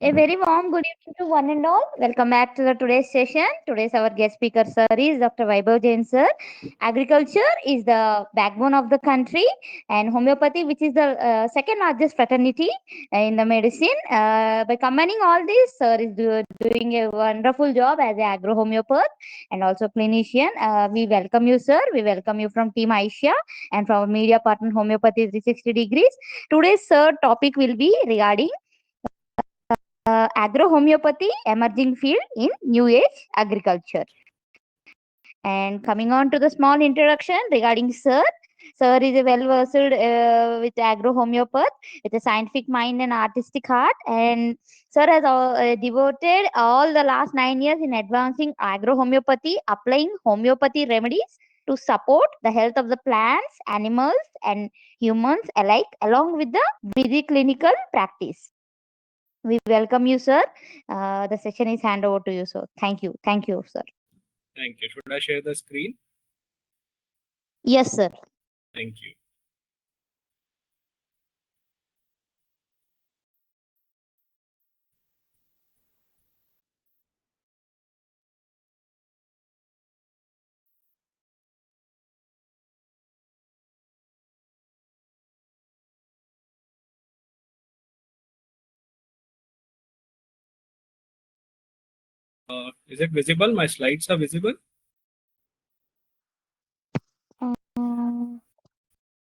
A very warm good evening to one and all. Welcome back to the today's session. Today's our guest speaker sir is Dr. Vaibhav Jain sir. Agriculture is the backbone of the country, and homeopathy, which is the second largest fraternity in the medicine. By combining all this, sir is doing a wonderful job as an agrohomeopath and also clinician. We welcome you, sir. We welcome you from Team Aisha and from our media partner Homeopathy 360 degrees. Today's sir topic will be regarding agrohomeopathy emerging field in new age agriculture. And coming on to the small introduction regarding sir. Sir is a well versed with agrohomeopath with a scientific mind and artistic heart, and sir has devoted all the last 9 years in advancing agrohomeopathy, applying homeopathy remedies to support the health of the plants, animals, and humans alike, along with the busy clinical practice. We welcome you, sir. The session is hand over to you, sir. Thank you. Thank you, sir. Thank you. Should I share the screen? Yes, sir. Thank you. Is it visible? My slides are visible?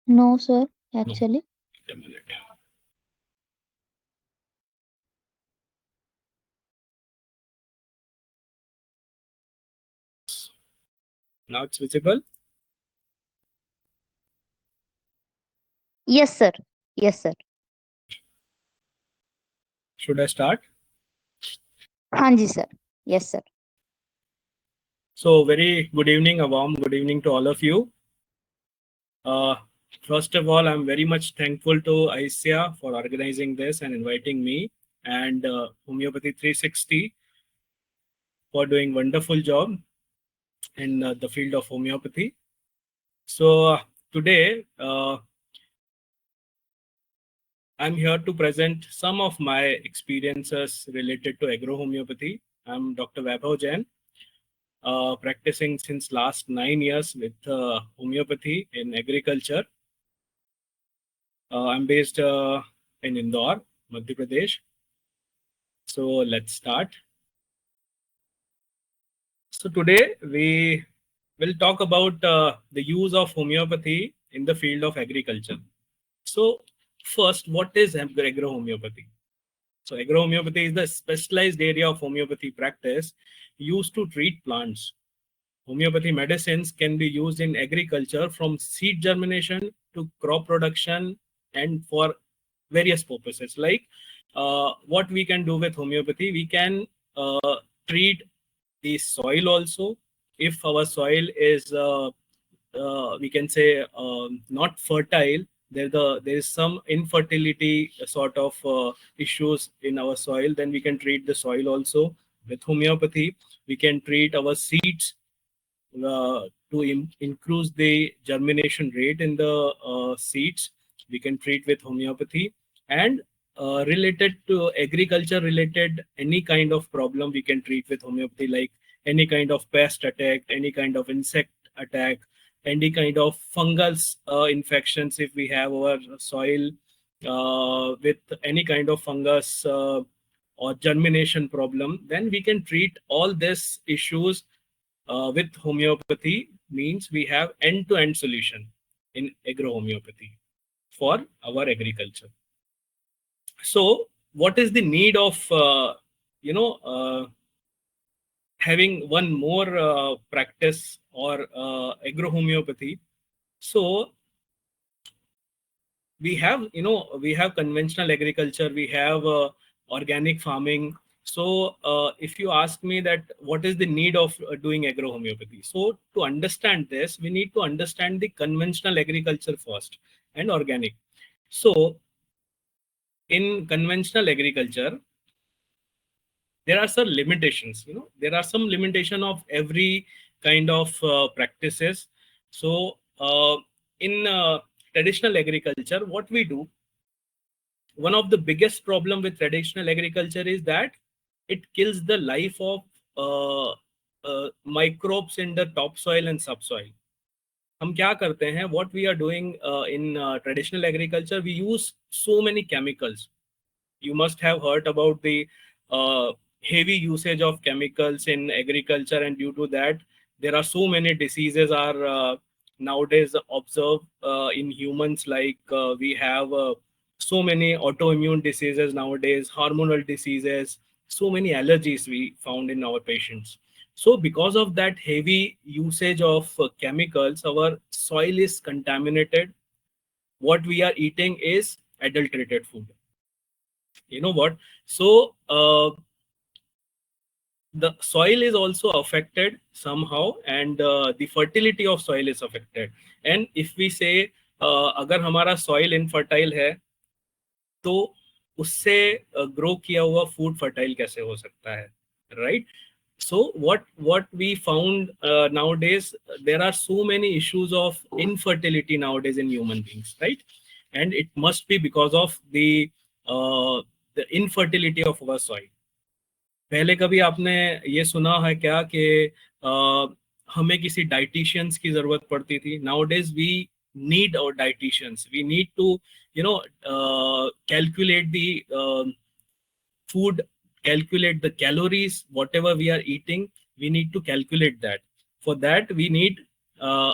No, sir. Actually. Wait a minute. Now it's visible? Yes, sir. Yes, sir. Should I start? Hanji, sir. Yes, sir. So very good evening, a warm good evening to all of you. First of all, I'm very much thankful to ICIA for organizing this and inviting me, and Homeopathy 360 for doing wonderful job in the field of homeopathy. So today I'm here to present some of my experiences related to agrohomeopathy. I'm Dr. Vaibhav Jain, practicing since last 9 years with homeopathy in agriculture. I'm based in Indore, Madhya Pradesh. So let's start. So today we will talk about the use of homeopathy in the field of agriculture. So first, what is agrohomeopathy? So agrohomeopathy is the specialized area of homeopathy practice used to treat plants. Homeopathy medicines can be used in agriculture from seed germination to crop production and for various purposes. Like what we can do with homeopathy, we can treat the soil also. If our soil is, we can say, not fertile, there is some infertility sort of issues in our soil, then we can treat the soil also with homeopathy. We can treat our seeds to increase the germination rate in the seeds. We can treat with homeopathy. And related to agriculture related any kind of problem, we can treat with homeopathy, like any kind of pest attack, any kind of insect attack, any kind of fungus infections. If we have our soil with any kind of fungus or germination problem, then we can treat all these issues with homeopathy. Means we have end-to-end solution in agrohomeopathy for our agriculture. So what is the need of having one more practice or agrohomeopathy? So we have conventional agriculture, we have organic farming. So if you ask me that what is the need of doing agrohomeopathy, so to understand this, we need to understand the conventional agriculture first and organic. So in conventional agriculture, there are some limitations. There are some limitation of every kind of practices. So in traditional agriculture, what we do, one of the biggest problem with traditional agriculture is that it kills the life of microbes in the topsoil and subsoil. हम क्या करते हैं, what we are doing in traditional agriculture, we use so many chemicals. You must have heard about the heavy usage of chemicals in agriculture, and due to that there are so many diseases are nowadays observed in humans, like we have so many autoimmune diseases nowadays, hormonal diseases, so many allergies we found in our patients. So because of that heavy usage of chemicals, our soil is contaminated. What we are eating is adulterated food. You know what? So the soil is also affected somehow, and the fertility of soil is affected. And if we say अगर हमारा soil infertile है, तो उससे grow किया हुआ food fertile कैसे हो सकता है, right? So what we found nowadays, there are so many issues of infertility nowadays in human beings, right? And it must be because of the infertility of our soil. पहले कभी आपने ये सुना है क्या कि हमें किसी डाइटिशियंस की जरूरत पड़ती थी? Nowadays we need our dietitians. We need to, you know, calculate the food, calculate the calories, whatever we are eating, we need to calculate that. For that we need a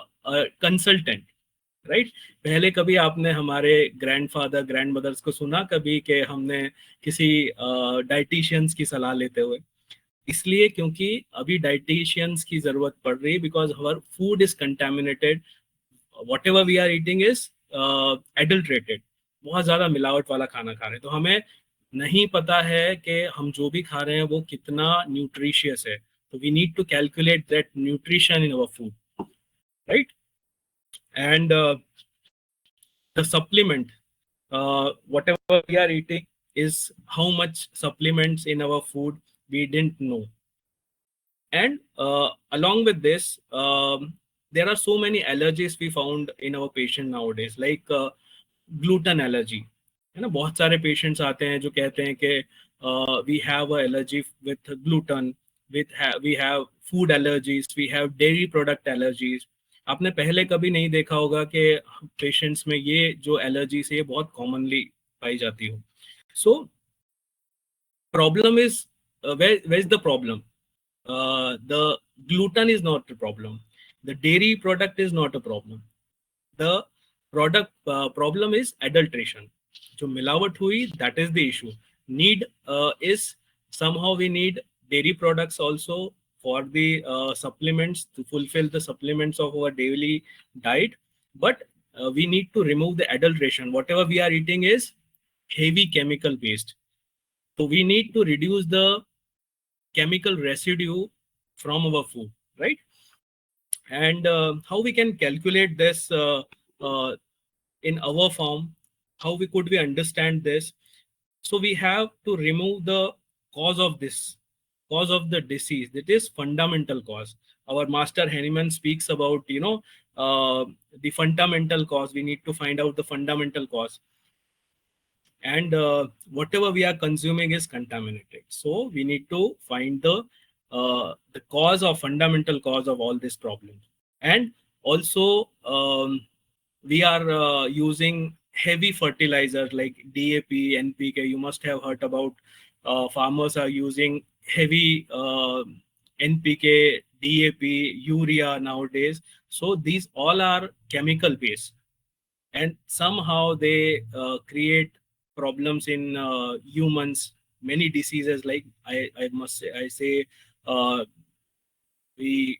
consultant, right? पहले कभी आपने हमारे grandfather grandmother's को सुना कभी कि हमने किसी डाइटिशियंस की सलाह लेते हुए? इसलिए क्योंकि अभी डाइटिशियंस की जरूरत पड़ रही है, because our food is contaminated, whatever we are eating is adulterated, बहुत ज्यादा मिलावट वाला खाना खा रहे हैं, तो हमें नहीं पता है कि हम जो भी खा रहे हैं वो कितना न्यूट्रिशियस है. तो we need to calculate that nutrition in our food, right? And the supplement, whatever we are eating, is how much supplements in our food we didn't know. And along with this, there are so many allergies we found in our patient nowadays, like gluten allergy. है ना, बहुत सारे patients आते हैं जो कहते हैं कि we have a allergy with gluten, we have food allergies, we have dairy product allergies. आपने पहले कभी नहीं देखा होगा कि पेशेंट्स में ये जो एलर्जीज है ये बहुत कॉमनली पाई जाती हो. So problem is, where is the problem? The gluten is not the problem, the dairy product is not a problem, the product problem is adulteration. जो मिलावट हुई, that is the issue. Need is somehow we need dairy products also for the supplements, to fulfill the supplements of our daily diet, but we need to remove the adulteration. Whatever we are eating is heavy chemical based, so we need to reduce the chemical residue from our food, right? And how we can calculate this in our form, how could we understand this? So we have to remove the cause of this, cause of the disease, that is fundamental cause. Our master Hahnemann speaks about, you know, the fundamental cause. We need to find out the fundamental cause, and whatever we are consuming is contaminated, so we need to find the cause of fundamental cause of all this problem. And also we are using heavy fertilizers like DAP, NPK. You must have heard about farmers are using heavy NPK, DAP, urea nowadays. So these all are chemical based, and somehow they create problems in humans, many diseases, like I must say, we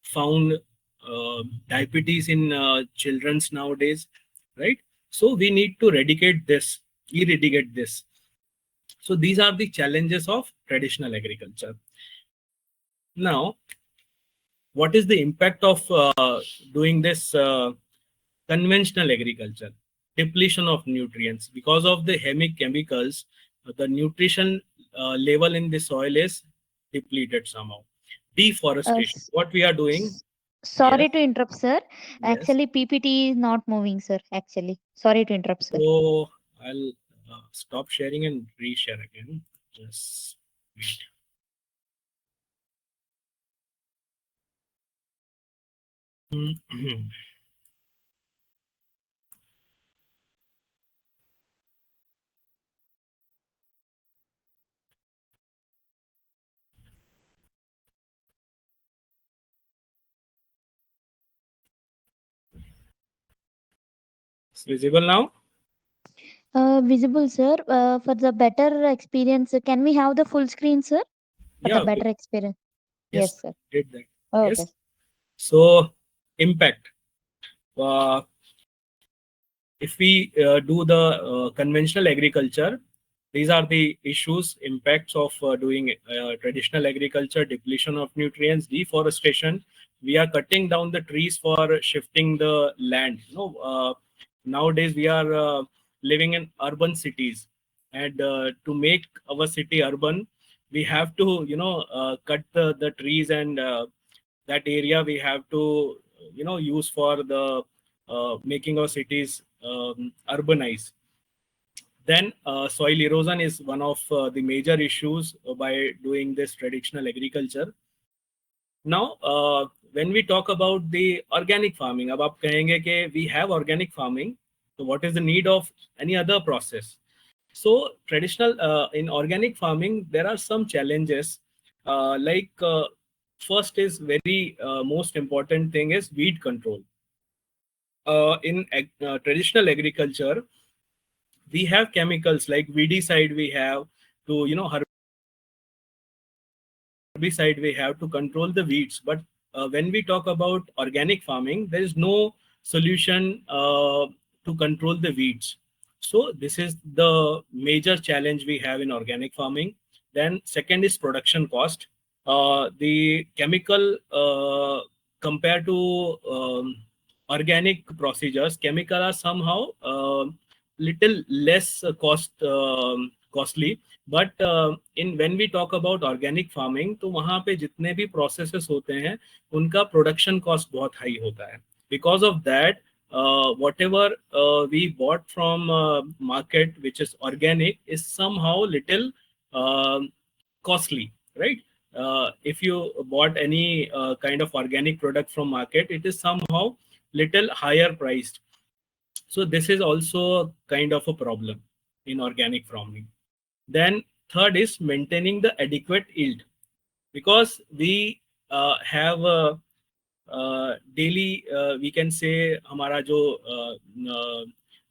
found diabetes in children's nowadays, right? So we need to eradicate this. So these are the challenges of traditional agriculture. Now, what is the impact of doing this conventional agriculture? Depletion of nutrients. Because of the chemicals, the nutrition level in the soil is depleted somehow. Deforestation. What we are doing? Sorry Yes. to interrupt, sir. Yes. Actually, PPT is not moving, sir. Actually, sorry to interrupt, sir. So I'll stop sharing and reshare again. Just wait. It's visible now? Visible, sir. For the better experience, can we have the full screen, sir? For the Yeah, better experience. yes, Yes, sir. did that. Okay. Yes. So, impact. Uh, if we do the conventional agriculture, these are the issues, impacts of doing traditional agriculture: depletion of nutrients, deforestation. We are cutting down the trees for shifting the land. Nowadays we are living in urban cities, and to make our city urban, we have to, cut the trees, and that area we have to, use for the making our cities urbanized. Then soil erosion is one of the major issues by doing this traditional agriculture. Now, when we talk about the organic farming, अब आप कहेंगे कि we have organic farming, so what is the need of any other process? So traditional in organic farming, there are some challenges. First is very most important thing is weed control. In traditional agriculture, we have chemicals like weedicide. We have to, herbicide we have to control the weeds. But when we talk about organic farming, there is no solution to control the weeds. So this is the major challenge we have in organic farming. Then second is production cost. The chemical compared to organic procedures, chemical are somehow little less costly. But in when we talk about organic farming, तो वहां पे जितने भी processes होते हैं उनका production cost बहुत high होता है. Because of that, whatever we bought from market which is organic is somehow little costly, right? If you bought any kind of organic product from market, it is somehow little higher priced. So this is also kind of a problem in organic farming. Then third is maintaining the adequate yield, because we have daily, we can say हमारा जो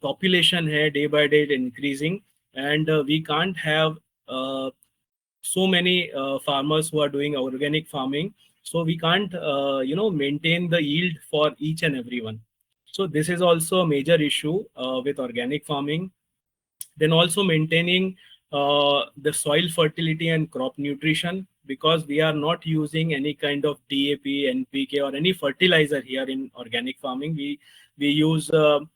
population है day by day increasing, and we can't have so many farmers who are doing organic farming, so we can't maintain the yield for each and everyone. So this is also a major issue with organic farming. Then also maintaining the soil fertility and crop nutrition, because we are not using any kind of DAP, NPK or any fertilizer here in organic farming. We use cow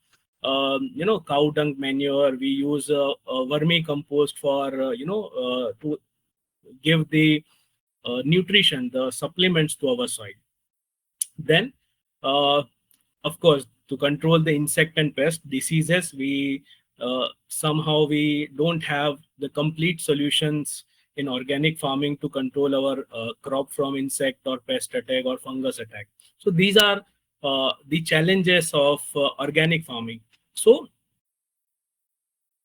dung manure. We use vermicompost for to give the nutrition, the supplements to our soil. Then of course, to control the insect and pest diseases, we somehow we don't have the complete solutions in organic farming to control our crop from insect or pest attack or fungus attack. So these are the challenges of organic farming. So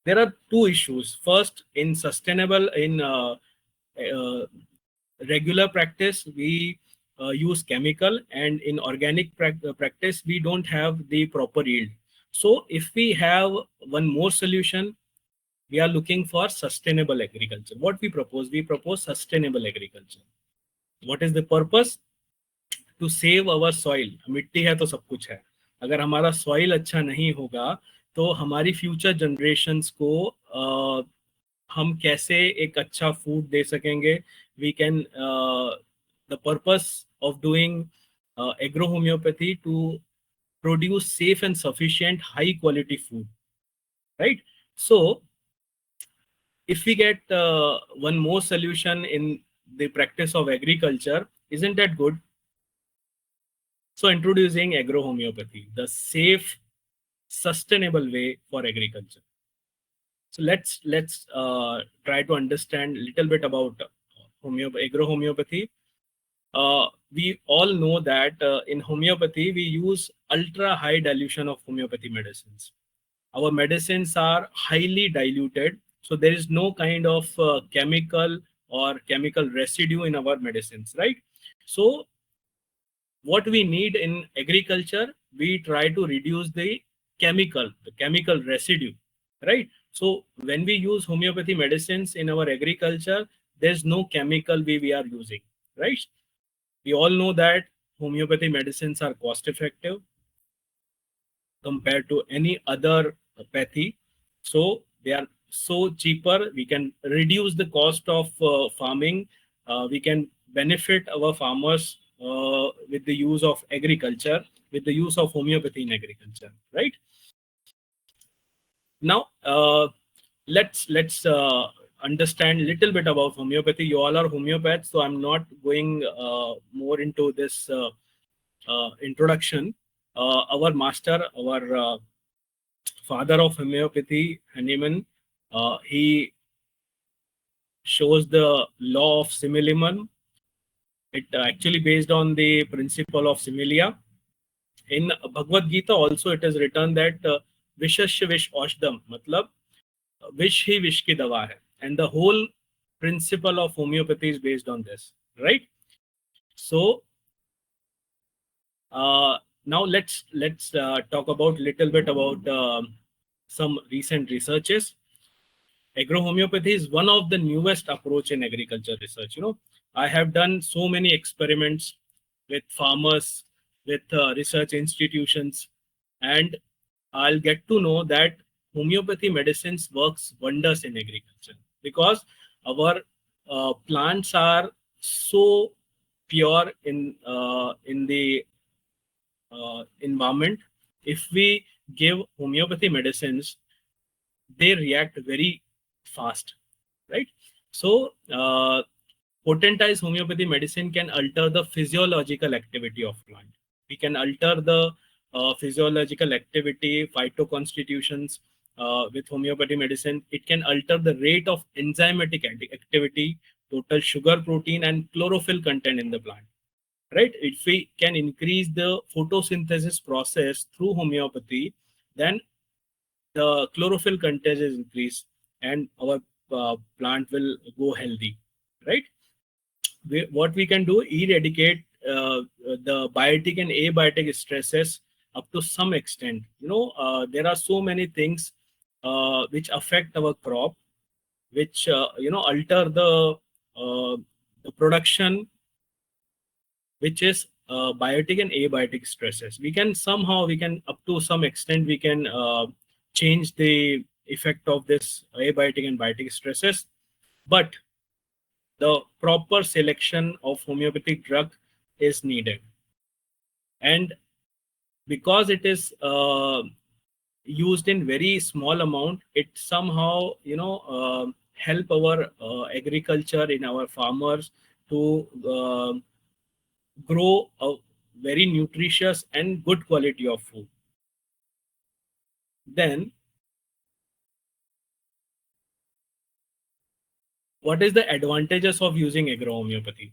there are two issues. First, in sustainable, in regular practice, we use chemical, and in organic practice, we don't have the proper yield. So if we have one more solution, we are looking for sustainable agriculture. What we propose? We propose sustainable agriculture. What is the purpose? To save our soil. मिट्टी है तो सब कुछ है. अगर हमारा soil अच्छा नहीं होगा, तो हमारी future generations को हम कैसे एक अच्छा food दे सकेंगे? We can the purpose of doing agrohomeopathy to produce safe and sufficient high quality food, right? So if we get one more solution in the practice of agriculture, isn't that good? So introducing agrohomeopathy, the safe, sustainable way for agriculture. So let's try to understand a little bit about agrohomeopathy. We all know that in homeopathy we use ultra high dilution of homeopathy medicines. Our medicines are highly diluted, so there is no kind of chemical or chemical residue in our medicines, right? So what we need in agriculture, we try to reduce the chemical residue, right? So when we use homeopathy medicines in our agriculture, there's no chemical we are using, right? We all know that homeopathy medicines are cost effective compared to any other pathy. So they are so cheaper. We can reduce the cost of farming. We can benefit our farmers with the use of agriculture, with the use of homeopathy in agriculture, right? Now, let's understand a little bit about homeopathy. You all are homeopaths, so I'm not going more into this introduction. Our master, our father of homeopathy, Hahnemann, he shows the law of similimum. It actually based on the principle of similia. In Bhagavad Gita also it is written that vishasya vish aushdam, matlab vish hi vish ki dawa hai. And the whole principle of homeopathy is based on this, right? So now let's talk about little bit about some recent researches. Agrohomeopathy is one of the newest approach in agriculture research. I have done so many experiments with farmers, with research institutions, and I'll get to know that homeopathy medicines works wonders in agriculture because our plants are so pure in the environment. If we give homeopathy medicines, they react very fast, right? So potentized homeopathy medicine can alter the physiological activity of plant. We can alter the physiological activity, phytoconstitutions with homeopathy medicine. It can alter the rate of enzymatic activity, total sugar, protein, and chlorophyll content in the plant, right? If we can increase the photosynthesis process through homeopathy, then the chlorophyll content is increased and our plant will go healthy, right? What we can do, eradicate the biotic and abiotic stresses up to some extent. There are so many things which affect our crop, which alter the production, which is biotic and abiotic stresses. We can up to some extent we can change the effect of this abiotic and biotic stresses, but the proper selection of homeopathic drug is needed. And because it is used in very small amount, it somehow help our agriculture in our farmers to grow a very nutritious and good quality of food. Then what is the advantages of using agrohomeopathy?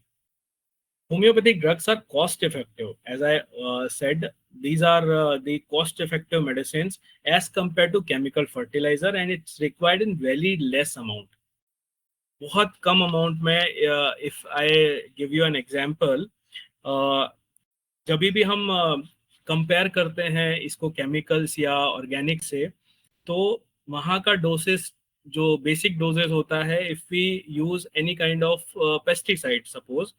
Homeopathic drugs are cost effective. As I said, these are the cost effective medicines as compared to chemical fertilizer, and it's required in very less amount. बहुत कम amount में, if I give you an example, जब भी हम compare करते हैं इसको chemicals या organic से, तो वहाँ का डोसेस जो बेसिक डोजेस होता है, if we use any kind of pesticide, suppose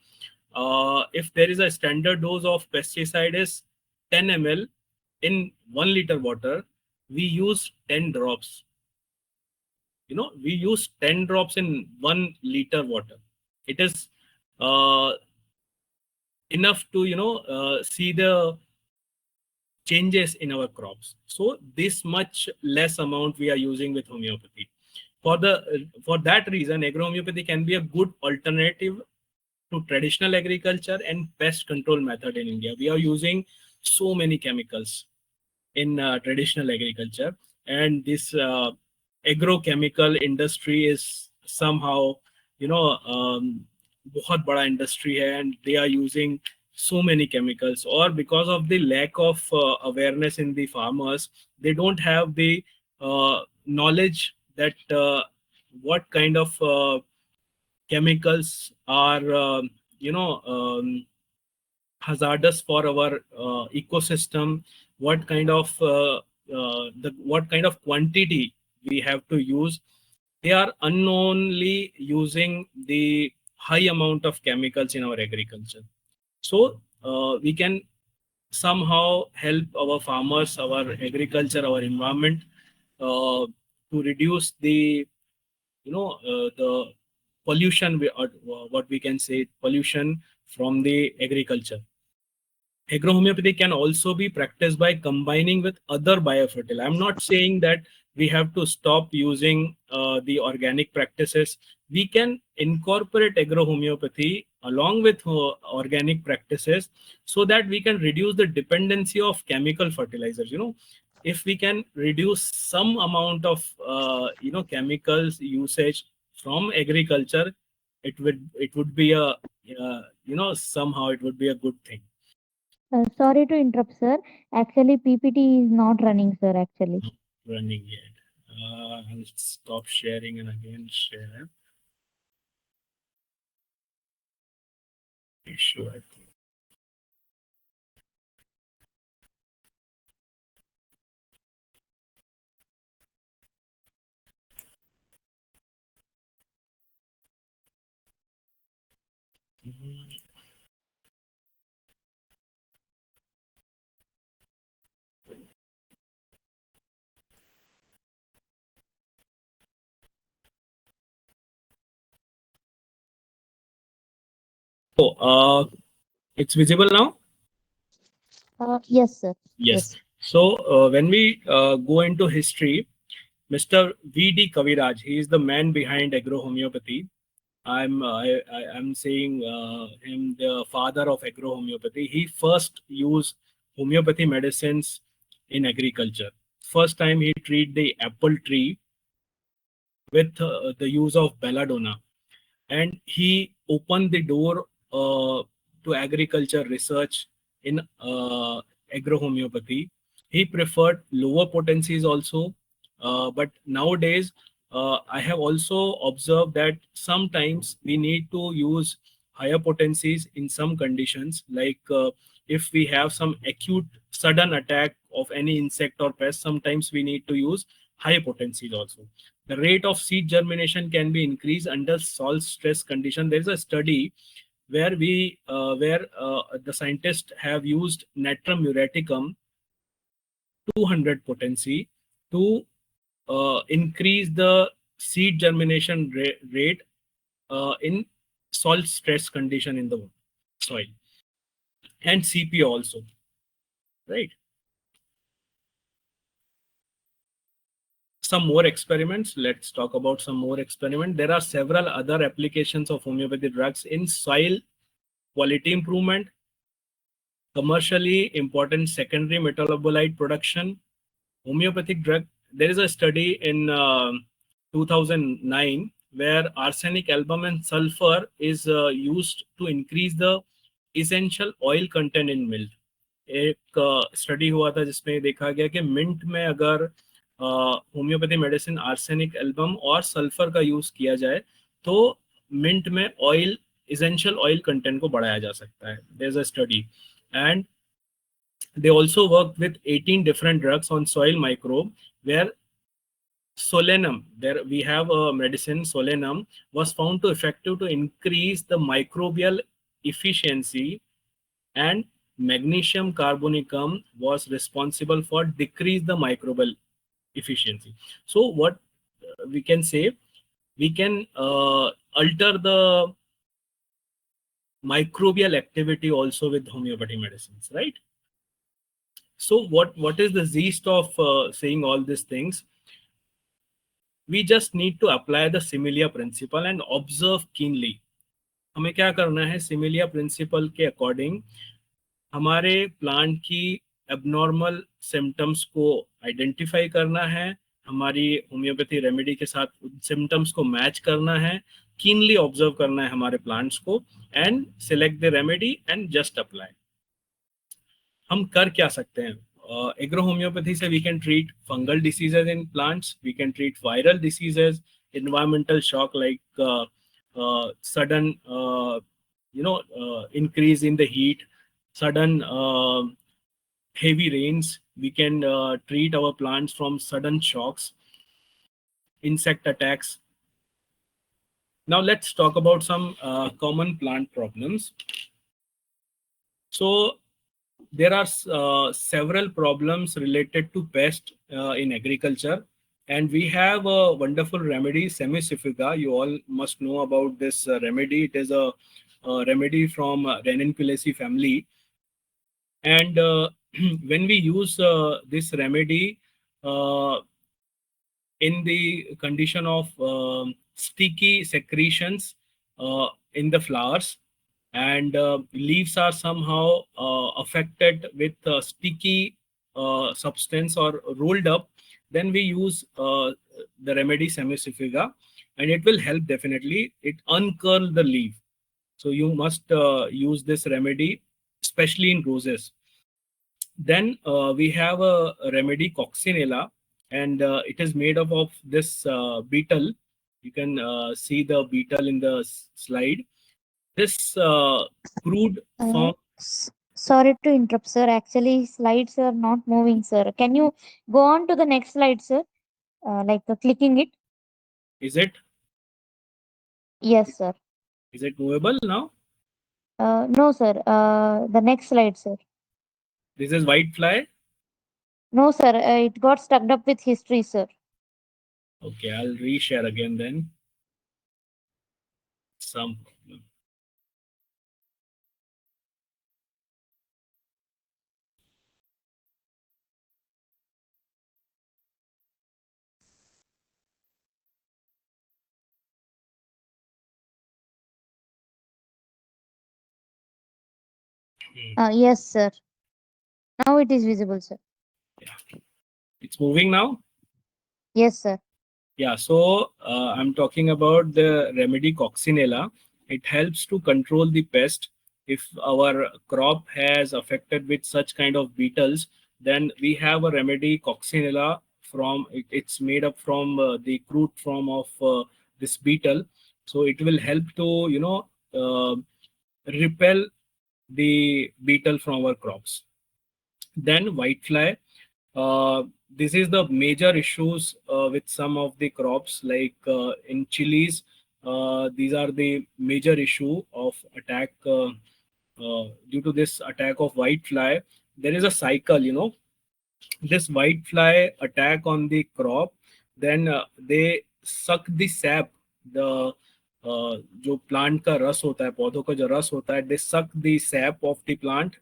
if there is a standard dose of pesticide is 10 ml in 1 liter water, we use 10 drops. We use 10 drops in 1 liter water. It is enough to see the changes in our crops. So this much less amount we are using with homeopathy. For that reason, agrohomeopathy can be a good alternative to traditional agriculture and pest control method in India. We are using so many chemicals in traditional agriculture, and this agrochemical industry is somehow, बहुत बड़ा industry है, and they are using so many chemicals, or because of the lack of awareness in the farmers, they don't have the knowledge that what kind of chemicals are hazardous for our ecosystem, what kind of what kind of quantity we have to use. They are unknowingly using the high amount of chemicals in our agriculture. So we can somehow help our farmers, our agriculture, our environment to reduce the the pollution, or what we can say, pollution from the agriculture. Agrohomeopathy can also be practiced by combining with other biofertile. I'm not saying that we have to stop using the organic practices. We can incorporate agrohomeopathy along with organic practices, so that we can reduce the dependency of chemical fertilizers. If we can reduce some amount of chemicals usage from agriculture, it would be a somehow it would be a good thing. Sorry to interrupt, sir. Actually, PPT is not running, sir. Actually. Running yet. I'll stop sharing and again share. Issue, I think. Oh, it's visible now? Yes, sir. Yes. So when we go into history, Mr. V.D. Kaviraj, he is the man behind agrohomeopathy. I'm saying him the father of agrohomeopathy. He first used homeopathy medicines in agriculture. First time he treated the apple tree with the use of belladonna, and he opened the door to agriculture research in agrohomeopathy. He preferred lower potencies also, but nowadays I have also observed that sometimes we need to use higher potencies in some conditions, like if we have some acute sudden attack of any insect or pest, sometimes we need to use high potencies also. The rate of seed germination can be increased under salt stress condition. There is a study where the scientists have used natrum muraticum 200 potency to increase the seed germination rate in salt stress condition in the soil, and CP also, right? Some more experiments. Let's talk about some more experiment. There are several other applications of homeopathy drugs in soil quality improvement, commercially important secondary metabolite production. Homeopathic drug. There is a study in 2009 where arsenic, album, and sulfur is used to increase the essential oil content in milk. एक study हुआ था जिसमें देखा गया कि mint में अगर homeopathy medicine arsenic album और सल्फर का यूज किया जाए तो मिंट में ऑयल essential oil content को बढ़ाया जा सकता है. There's a study, and they also worked with 18 different drugs on soil microbe, where solanum, there we have a medicine solanum, was found to effective to increase the microbial efficiency, and magnesium carbonicum was responsible for decrease the microbial efficiency. So what we can say, we can alter the microbial activity also with homeopathy medicines, right? So what is the gist of saying all these things? We just need to apply the similia principle and observe keenly. हमें क्या करना है, similia principal के according हमारे plant की abnormal symptoms को identify करना है, हमारी होम्योपैथी रेमेडी के साथ सिम्टम्स को मैच करना है, कीनली ऑब्जर्व करना है हमारे प्लांट्स को, and select the remedy and just apply. हम कर क्या सकते हैं? एग्रो होम्योपैथी से we can treat fungal diseases in plants, we can treat viral diseases, environmental shock like sudden increase in the heat, sudden heavy rains. We can treat our plants from sudden shocks, insect attacks. Now let's talk about some common plant problems. So there are several problems related to pest in agriculture, and we have a wonderful remedy, semicifica. You all must know about this remedy. It is a remedy from Ranunculacea family, and when we use this remedy uh, in the condition of sticky secretions in the flowers, and leaves are somehow affected with sticky substance or rolled up, then we use the remedy semicifica, and it will help definitely. It uncurl the leaf. So you must use this remedy, especially in roses. Then we have a remedy coccinella, and it is made up of this beetle. You can see the beetle in the slide. This crude Uh, form, Sorry to interrupt, sir. Actually, slides are not moving, sir. Can you go on to the next slide, sir? Clicking it. is it Yes, sir. is it movable now? No, sir. The next slide, sir. This is white fly. No, sir. It got stuck up with history, sir. Okay, I'll reshare again then. Some problem. Yes, sir. Now it is visible, sir. Yeah, it's moving now. Yes, sir. Yeah, so I'm talking about the remedy coccinella. It helps to control the pest. If our crop has affected with such kind of beetles, then we have a remedy coccinella from it's made up from the crude form of this beetle. So it will help to uh, repel the beetle from our crops. Then whitefly. This is the major issues with some of the crops, like in chilies. These are the major issue of attack due to this attack of whitefly. There is a cycle, this whitefly attack on the crop, then they suck the sap, the जो plant का रस होता है, पौधों का जो रस होता है, they suck the sap of the plant,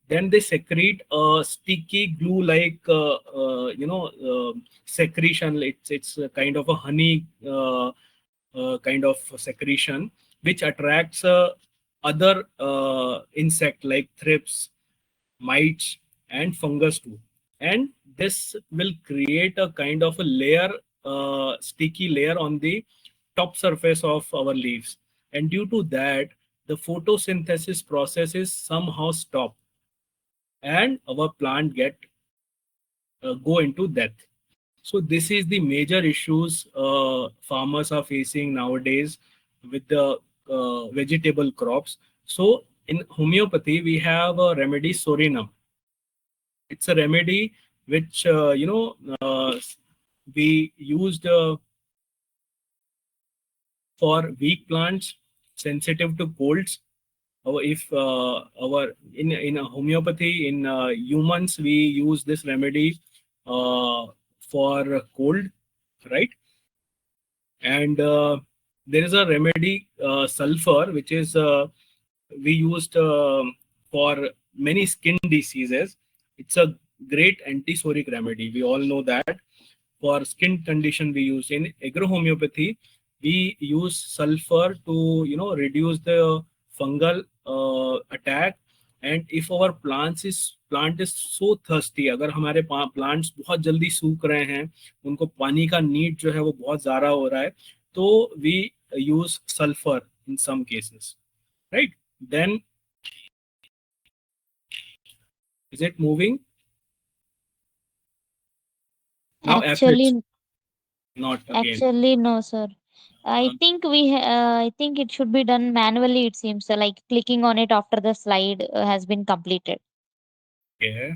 then they secrete a sticky glue like secretion. It's a kind of a honey kind of secretion which attracts other insect like thrips, mites, and fungus too. And this will create a kind of a layer, sticky layer on the top surface of our leaves. And due to that, the photosynthesis process is somehow stopped, and our plant get go into death. So this is the major issues farmers are facing nowadays with the vegetable crops. So in homeopathy, we have a remedy sorinum. It's a remedy which we used for weak plants sensitive to colds. If our in a homeopathy in humans, we use this remedy for cold, right? And there is a remedy sulfur which is we used for many skin diseases. It's a great antisoric remedy. We all know that. For skin condition, we use in agrohomeopathy. We use sulfur to reduce the fungal attack, and if our plant is so thirsty, अगर हमारे plants बहुत जल्दी सूख रहे हैं, उनको पानी का need जो है वो बहुत ज़्यादा हो रहा है, तो we use sulfur in some cases, right? Then is it moving now? Aphids, Actually, not again. actually, no, sir. I Uh, think I think it should be done manually. It seems like clicking on it after the slide has been completed. okay,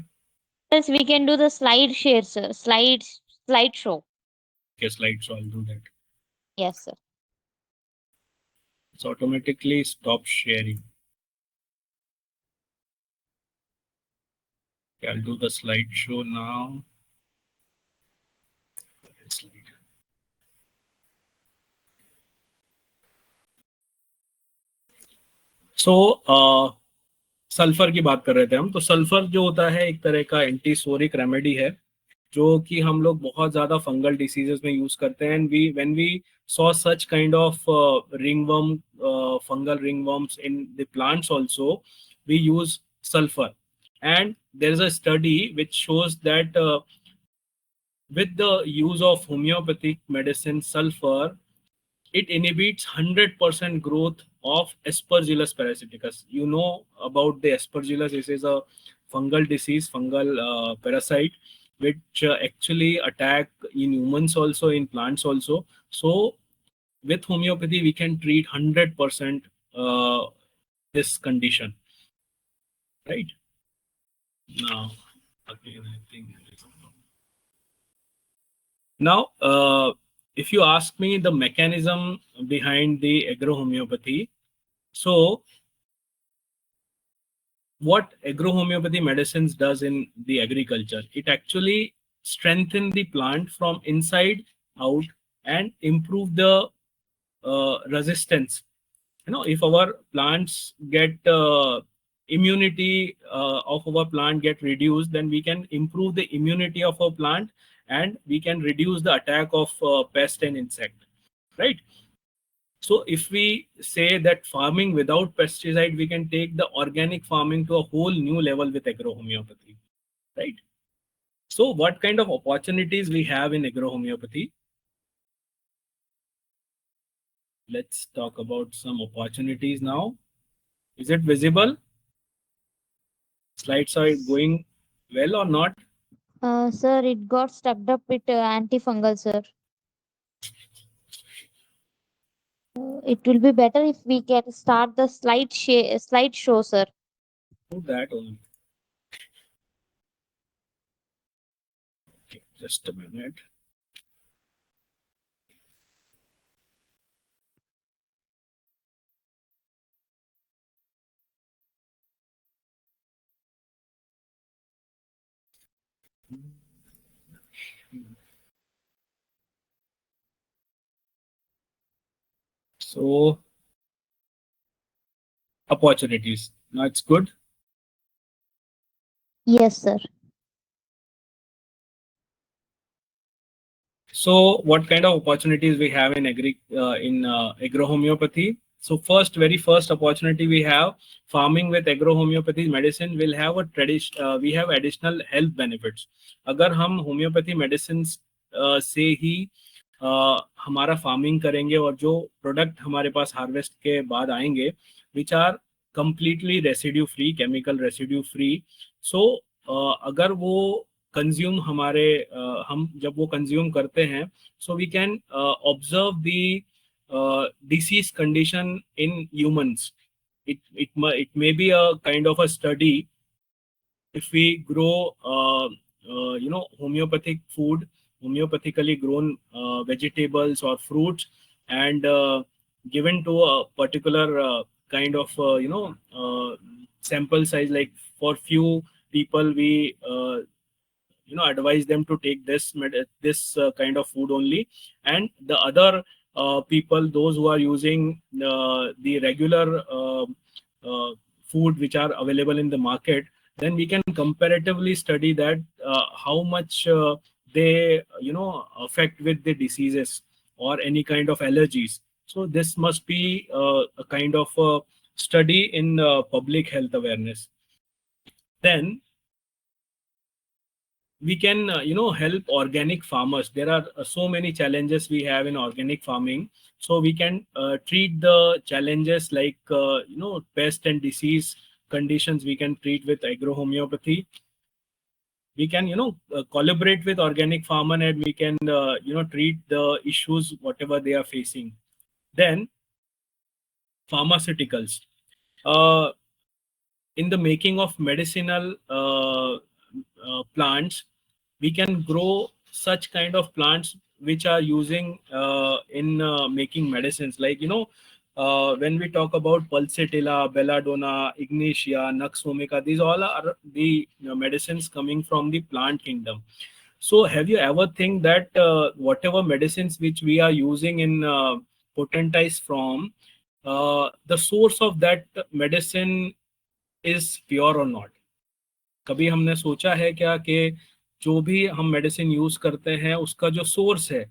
Else, we can do the slide share, sir. Slideshow. okay, slide. So I'll do that. Yes, sir. It's automatically stop sharing. Okay, I'll do the slideshow now. Slide. So sulphur की बात कर रहे थे हम। तो sulphur जो होता है एक तरह का एंटीसोरिक रेमेडी है, जो कि हम लोग बहुत ज्यादा फंगल डिसीजेस में यूज करते हैं। And we when we saw such kind of ringworm, fungal ringworms in the plants also, we use sulfur. And there is a study which shows that with the use of homeopathic medicine sulfur, it inhibits 100% growth of Aspergillus parasiticus. You know about the Aspergillus. This is a fungal disease, fungal parasite, which actually attack in humans also, in plants also. So with homeopathy, we can treat 100% this condition, right? Now, again, I think there is a now, if you ask me the mechanism behind the agrohomeopathy, so what agrohomeopathy medicines does in the agriculture, it actually strengthen the plant from inside out and improve the resistance. You know, if our plants get immunity of our plant get reduced, then we can improve the immunity of our plant, and we can reduce the attack of pest and insect, right? So if we say that farming without pesticide, we can take the organic farming to a whole new level with agrohomeopathy, right? So what kind of opportunities we have in agrohomeopathy? Let's talk about some opportunities now. Is it visible? Slides are going well or not? Sir, it got stuck up with antifungal, sir. It will be better if we can start the slideshow, sir. Do that only. Okay, just a minute. So opportunities. Now it's good. Yes, sir. So what kind of opportunities we have in agrohomeopathy? So very first opportunity we have, farming with agrohomeopathy medicine will have a tradition. We have additional health benefits. अगर हम homeopathy medicines से ही हमारा farming करेंगे, और जो product हमारे पास harvest के बाद आएंगे, which are completely residue free, chemical residue free, so अगर वो कंज्यूम हमारे हम जब वो कंज्यूम करते हैं, so we can observe the disease condition in humans. It may be a kind of a study. If we grow homeopathic food, homeopathically grown vegetables or fruits, and given to a particular kind of sample size, like for few people we advise them to take this kind of food only, and the other people, those who are using the regular food which are available in the market, then we can comparatively study that how much they affect with the diseases or any kind of allergies. So this must be a kind of study in public health awareness. Then we can help organic farmers. There are so many challenges we have in organic farming, so we can treat the challenges like pest and disease conditions. We can treat with agrohomeopathy. We can collaborate with organic farmer, and we can treat the issues whatever they are facing. Then pharmaceuticals. uh, in the making of medicinal plants, we can grow such kind of plants which are using in making medicines, like when we talk about pulsatilla, belladonna, ignatia, nux vomica, these all are the medicines coming from the plant kingdom. So have you ever think that whatever medicines which we are using in potentized form, the source of that medicine is pure और not? कभी हमने सोचा है क्या कि जो भी हम मेडिसिन यूज करते हैं उसका जो सोर्स है,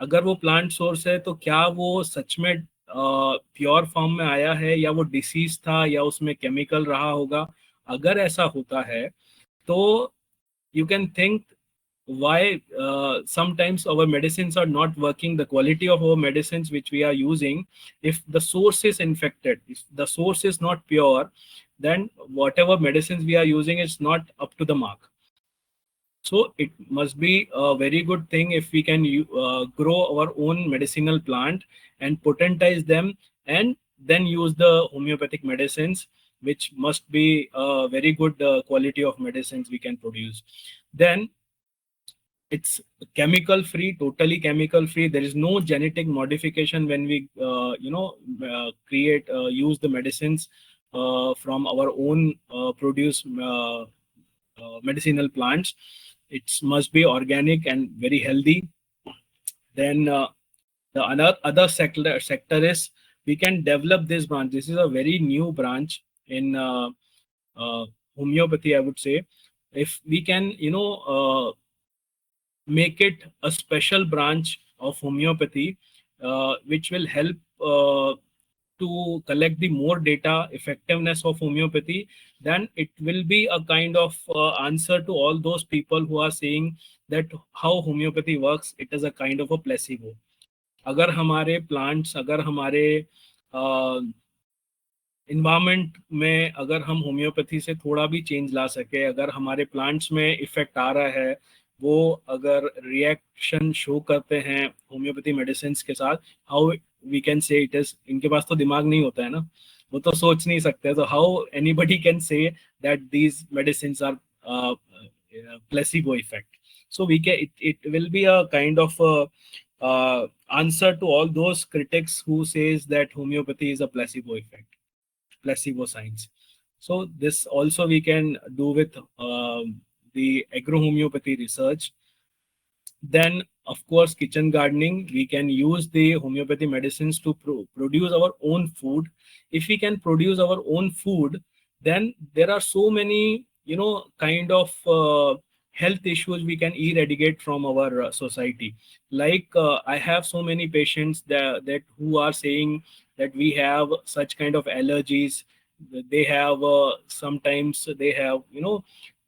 अगर वो प्लांट सोर्स है, तो क्या वो सच में प्योर फॉर्म में आया है, या वो डिसीज था, या उसमें केमिकल रहा होगा? अगर ऐसा होता है तो you can think why sometimes our medicines are not working, the quality of our medicines which we are using. If the source is infected, if the source is not pure, then whatever medicines we are using is not up to the mark. So it must be a very good thing if we can grow our own medicinal plant and potentize them, and then use the homeopathic medicines, which must be a very good quality of medicines we can produce. Then it's chemical free, totally chemical free. There is no genetic modification when we create use the medicines from our own produce medicinal plants. It must be organic and very healthy. Then the other sector is we can develop this branch. This is a very new branch in uh, homeopathy, I would say. If we can make it a special branch of homeopathy, which will help to collect the more data effectiveness of homeopathy, then it will be a kind of answer to all those people who are saying that how homeopathy works, it is a kind of a placebo. अगर हमारे plants, अगर हमारे environment में अगर हम homeopathy से थोड़ा भी चेंज ला सके, अगर हमारे प्लांट्स में इफेक्ट आ रहा है, वो अगर रिएक्शन शो करते हैं होम्योपैथी मेडिसिन के साथ, how we can say it is, इनके पास तो दिमाग नहीं होता है ना, वो तो सोच नहीं सकते, तो how anybody can say that these medicine are placebo effect. So we can, it will be a kind of answer to all those critics who says that homeopathy is a placebo effect, placebo science. So this also we can do with the agrohomeopathy research. Then, of course, kitchen gardening. We can use the homeopathy medicines to produce our own food. If we can produce our own food, then there are so many, kind of health issues we can eradicate from our society. Like I have so many patients that who are saying that we have such kind of allergies. They have sometimes they have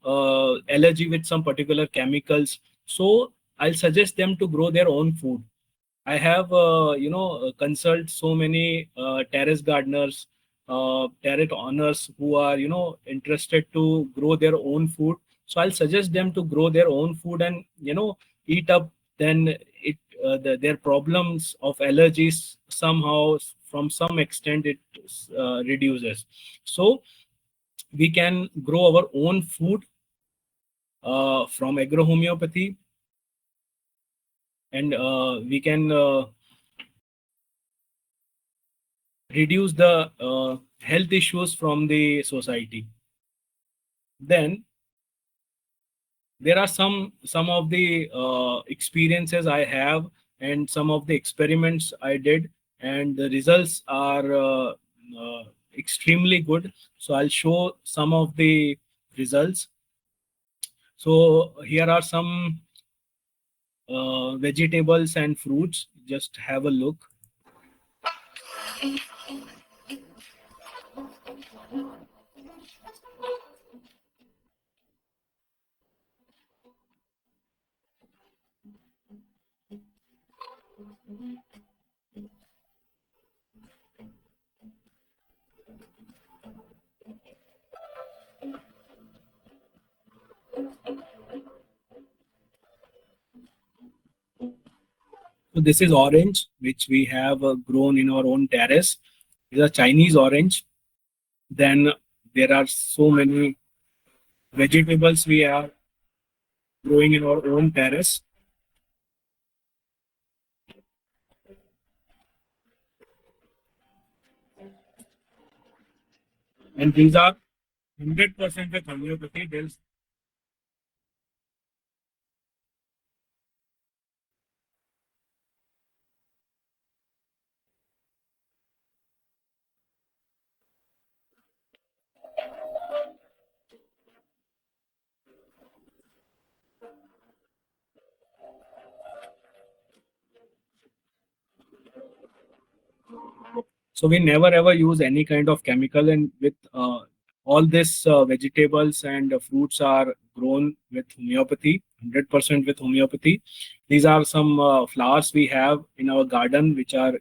allergy with some particular chemicals. So I'll suggest them to grow their own food. I have, consult so many terrace gardeners, terrace owners who are, interested to grow their own food. So I'll suggest them to grow their own food and, eat up. Then their problems of allergies somehow, from some extent, it reduces. So we can grow our own food from agrohomeopathy, and we can reduce the health issues from the society. Then there are some of the experiences I have, and some of the experiments I did, and the results are extremely good. So I'll show some of the results. So here are some vegetables and fruits. Just have a look. So this is orange, which we have grown in our own terrace. This is a Chinese orange. Then there are so many vegetables we are growing in our own terrace. And these are 100% with homeopathy. There's So we never ever use any kind of chemical, and with all this vegetables and fruits are grown with homeopathy, 100% with homeopathy. These are some flowers we have in our garden, which are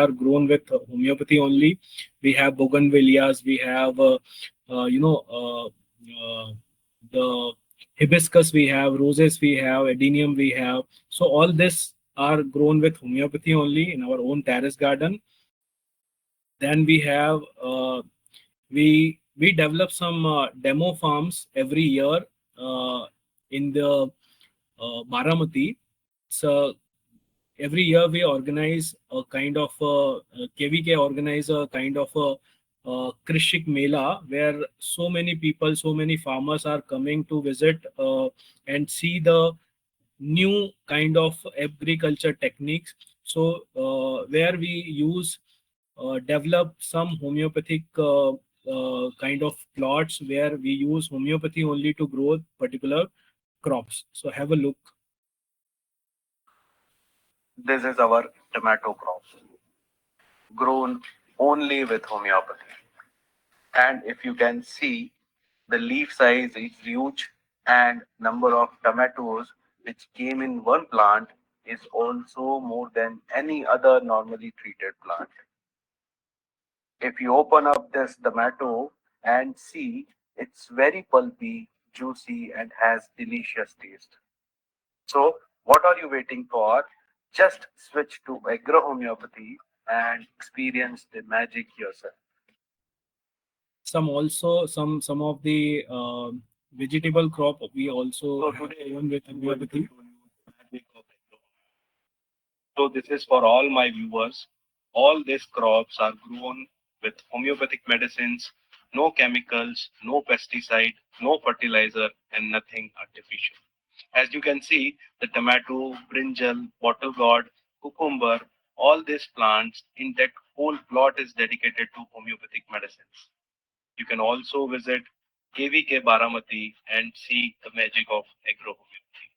grown with homeopathy only. We have bougainvilleas, we have the hibiscus, we have roses, we have adenium, we have. So all this are grown with homeopathy only in our own terrace garden. Then we have we develop some demo farms every year in the Baramati. So every year we organize a kind of KVK organize a kind of a Krishik Mela where so many people, so many farmers are coming to visit and see the new kind of agriculture techniques. So where we use develop some homeopathic kind of plots where we use homeopathy only to grow particular crops. So have a look. This is our tomato crop, grown only with homeopathy. And if you can see, the leaf size is huge and number of tomatoes which came in one plant is also more than any other normally treated plant. If you open up this tomato and see, it's very pulpy, juicy, and has delicious taste. So, what are you waiting for? Just switch to agrohomeopathy and experience the magic yourself. Some also some of the vegetable crop we also So have today grown with I'm going to homeopathy. show you the magic of agrohomeopathy. So this is for all my viewers. All these crops are grown with homeopathic medicines, no chemicals, no pesticide, no fertilizer, and nothing artificial. As you can see, the tomato, brinjal, bottle gourd, cucumber, all these plants in that whole plot is dedicated to homeopathic medicines. You can also visit KVK Baramati and see the magic of agrohomeopathy.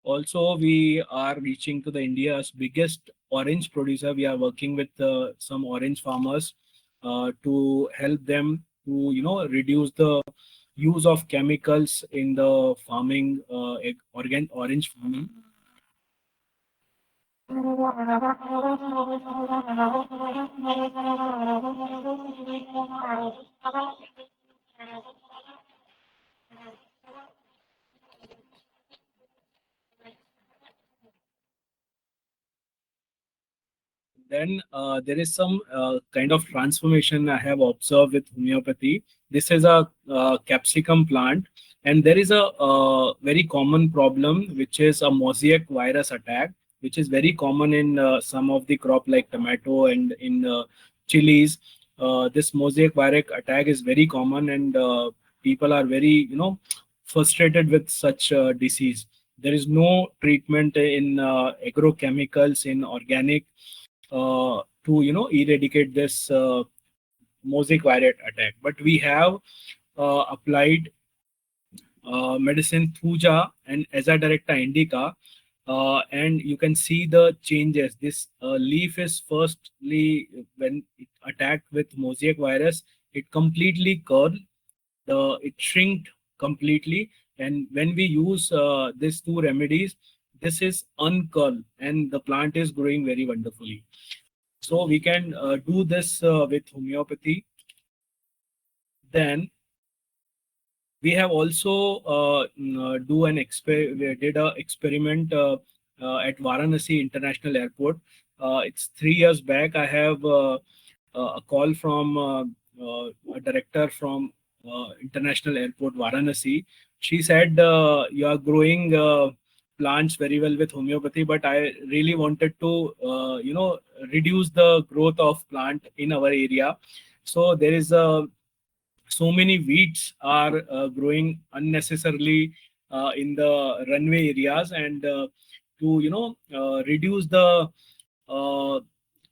Also, we are reaching to the India's biggest orange producer. We are working with some orange farmers to help them to reduce the use of chemicals in the farming, orange farming. Then there is some kind of transformation I have observed with homeopathy. This is a capsicum plant, and there is a very common problem, which is a mosaic virus attack, which is very common in some of the crop like tomato and in chilies. This mosaic virus attack is very common, and people are very frustrated with such disease. There is no treatment in agrochemicals in organic to eradicate this mosaic virus attack. But we have applied medicine Thuja and Azadirachta indica, and you can see the changes. This leaf is firstly when it attacked with mosaic virus, it completely curled, it shrinked completely, and when we use these two remedies, this is uncurl and the plant is growing very wonderfully. So we can do this with homeopathy. Then we have also we did a experiment at Varanasi International Airport. It's 3 years back. I have a call from a director from International Airport Varanasi. She said you are growing plants very well with homeopathy, but I really wanted to reduce the growth of plant in our area. So there is so many weeds are growing unnecessarily in the runway areas, and to reduce the uh,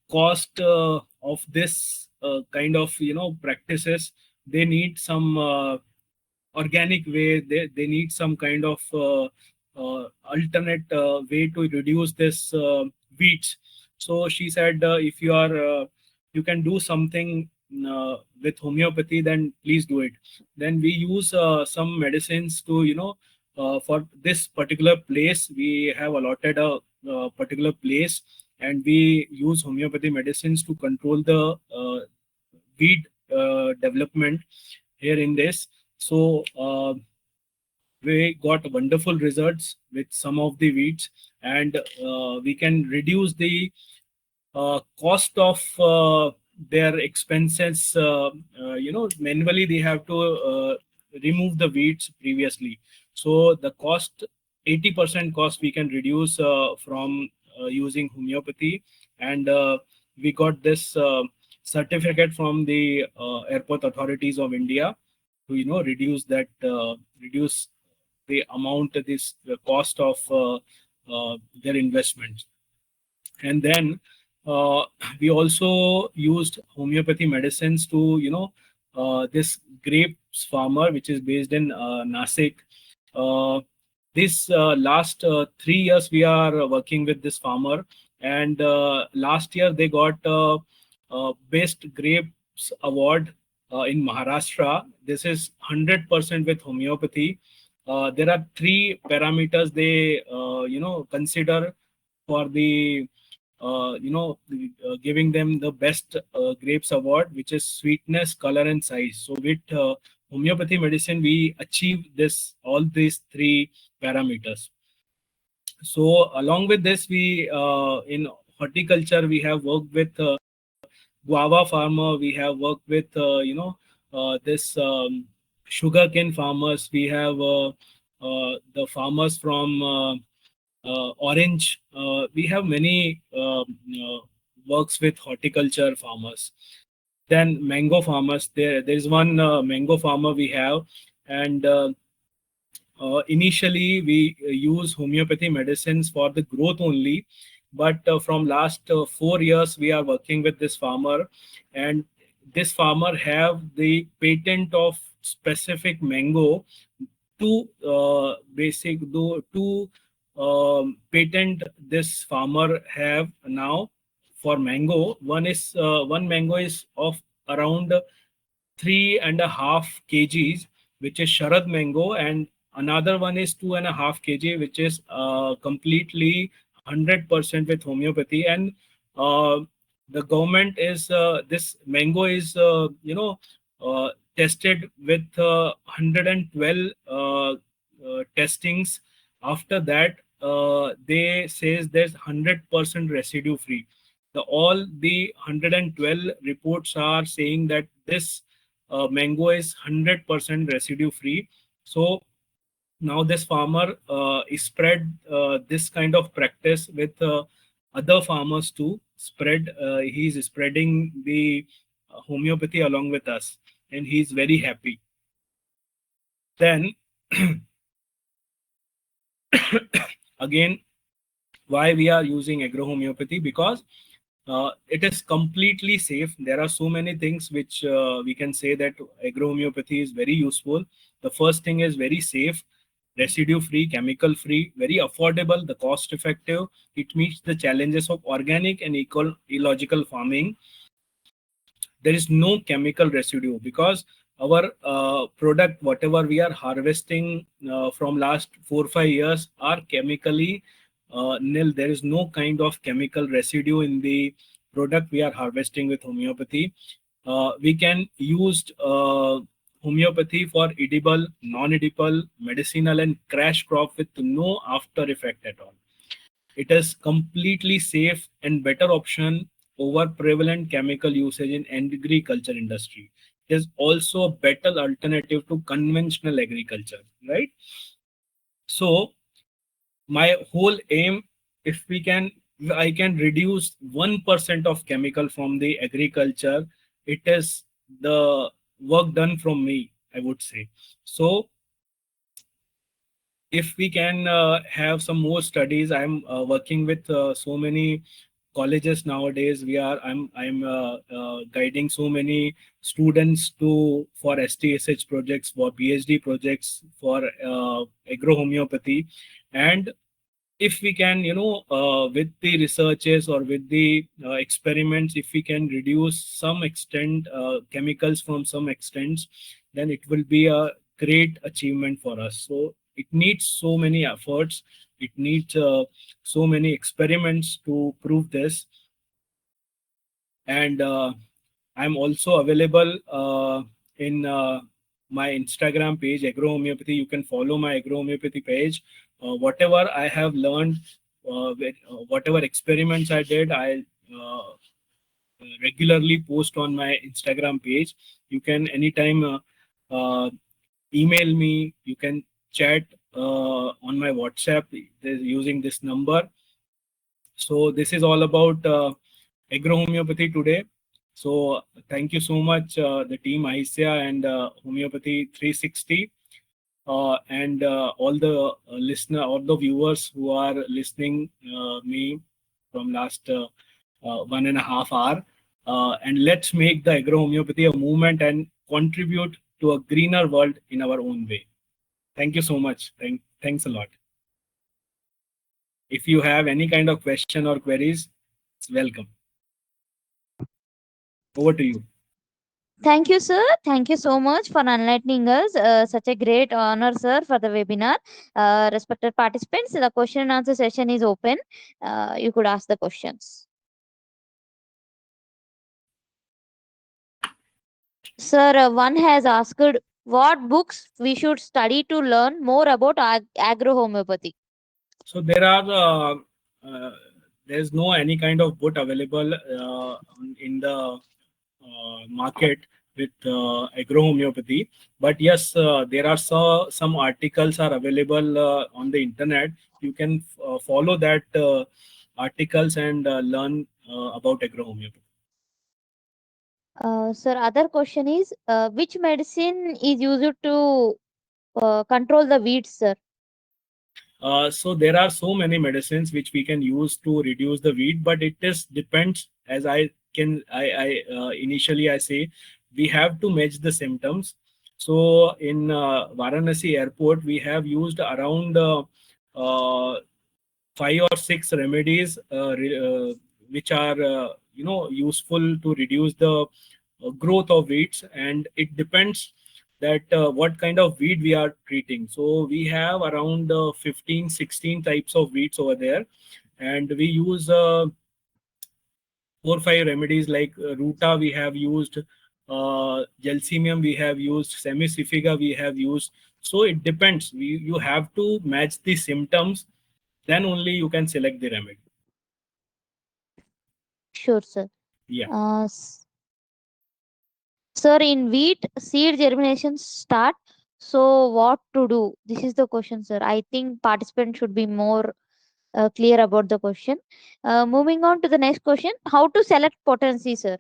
cost of this kind of practices, they need some organic way. They need some kind of alternate way to reduce this weeds. So she said, if you can do something with homeopathy, then please do it. Then we use some medicines to for this particular place. We have allotted a particular place, and we use homeopathy medicines to control the weed development here in this. So we got wonderful results with some of the weeds, and we can reduce the cost of their expenses. Manually they have to remove the weeds previously. So the cost, 80% cost we can reduce from using homeopathy. And we got this certificate from the airport authorities of India to reduce the amount, the cost of their investment. And then uh, we also used homeopathy medicines to this grapes farmer which is based in Nasik. uh, this last 3 years we are working with this farmer, and last year they got best grapes award in Maharashtra. This is 100% with homeopathy. There are three parameters they consider for the giving them the best grapes award, which is sweetness, color, and size. So with homeopathy medicine we achieve this, all these three parameters. So along with this, we in horticulture we have worked with guava farmer. We have worked with this sugarcane farmers. We have the farmers from orange. We have many works with horticulture farmers. Then mango farmers. There's one mango farmer we have, and initially we use homeopathy medicines for the growth only, but from last 4 years we are working with this farmer, and this farmer have the patent of specific mango to basic do to patent this farmer have now for mango. One mango is of around 3.5 kgs, which is Sharad mango, and another one is 2.5 kg, which is completely 100% with homeopathy. And uh, the government is this mango is tested with 112 testings. After that, they says there's 100% residue free. All the 112 reports are saying that this mango is 100% residue free. So now this farmer is spread this kind of practice with other farmers to spread. He's spreading the homeopathy along with us, and he's very happy. Then again, why we are using agrohomeopathy? Because it is completely safe. There are so many things which we can say that agrohomeopathy is very useful. The first thing is very safe, residue free, chemical free, very affordable, the cost effective. It meets the challenges of organic and ecological farming. There is no chemical residue, because our product, whatever we are harvesting from last 4 5 years, are chemically nil. There is no kind of chemical residue in the product we are harvesting with homeopathy. We can use homeopathy for edible, non-edible, medicinal, and crash crop with no after effect at all. It is completely safe and better option over prevalent chemical usage in agriculture industry. It is also a better alternative to conventional agriculture, right? So my whole aim, if we can, I can reduce 1% of chemical from the agriculture, it is the work done from me, I would say. So if we can have some more studies, I'm working with so many colleges nowadays. I'm guiding so many students to for STSH projects, for PhD projects, for agrohomeopathy. And if we can, with the researches or with the experiments, if we can reduce some extent chemicals from some extents, then it will be a great achievement for us. So it needs so many efforts, it needs so many experiments to prove this. And I'm also available in my Instagram page, Agrohomeopathy. You can follow my Agrohomeopathy page. Whatever I have learned, whatever experiments I did, I regularly post on my Instagram page. You can anytime email me. You can chat on my WhatsApp using this number. So this is all about agrohomeopathy today. So thank you so much, the team ICIA and Homeopathy 360, and all the all the viewers who are listening me from last 1.5 hours. And let's make the agrohomeopathy a movement and contribute to a greener world in our own way. Thank you so much. Thanks a lot. If you have any kind of question or queries, it's welcome. Over to you. Thank you, sir. Thank you so much for enlightening us. Such a great honor, sir, for the webinar. Respected participants, the question and answer session is open. You could ask the questions. Sir, one has asked what books we should study to learn more about agrohomeopathy. So there are there's no any kind of book available in the market with agrohomeopathy, but yes, there are some articles are available on the internet. You can follow that articles and learn about agrohomeopathy. Sir, other question is which medicine is used to control the weeds, sir? So there are so many medicines which we can use to reduce the weed, but it just depends. As I initially I say, we have to match the symptoms. So in Varanasi airport, we have used around 5 or 6 remedies which are useful to reduce the growth of weeds, and it depends that what kind of weed we are treating. So we have around 15-16 types of weeds over there, and we use 4-5 remedies like ruta we have used, gelsemium we have used, semicifiga we have used. So it depends. You have to match the symptoms, then only you can select the remedy. Sure, sir. Yeah. Sir, in wheat, seed germination start. So, what to do? This is the question, sir. I think participants should be more clear about the question. Moving on to the next question: how to select potency, sir?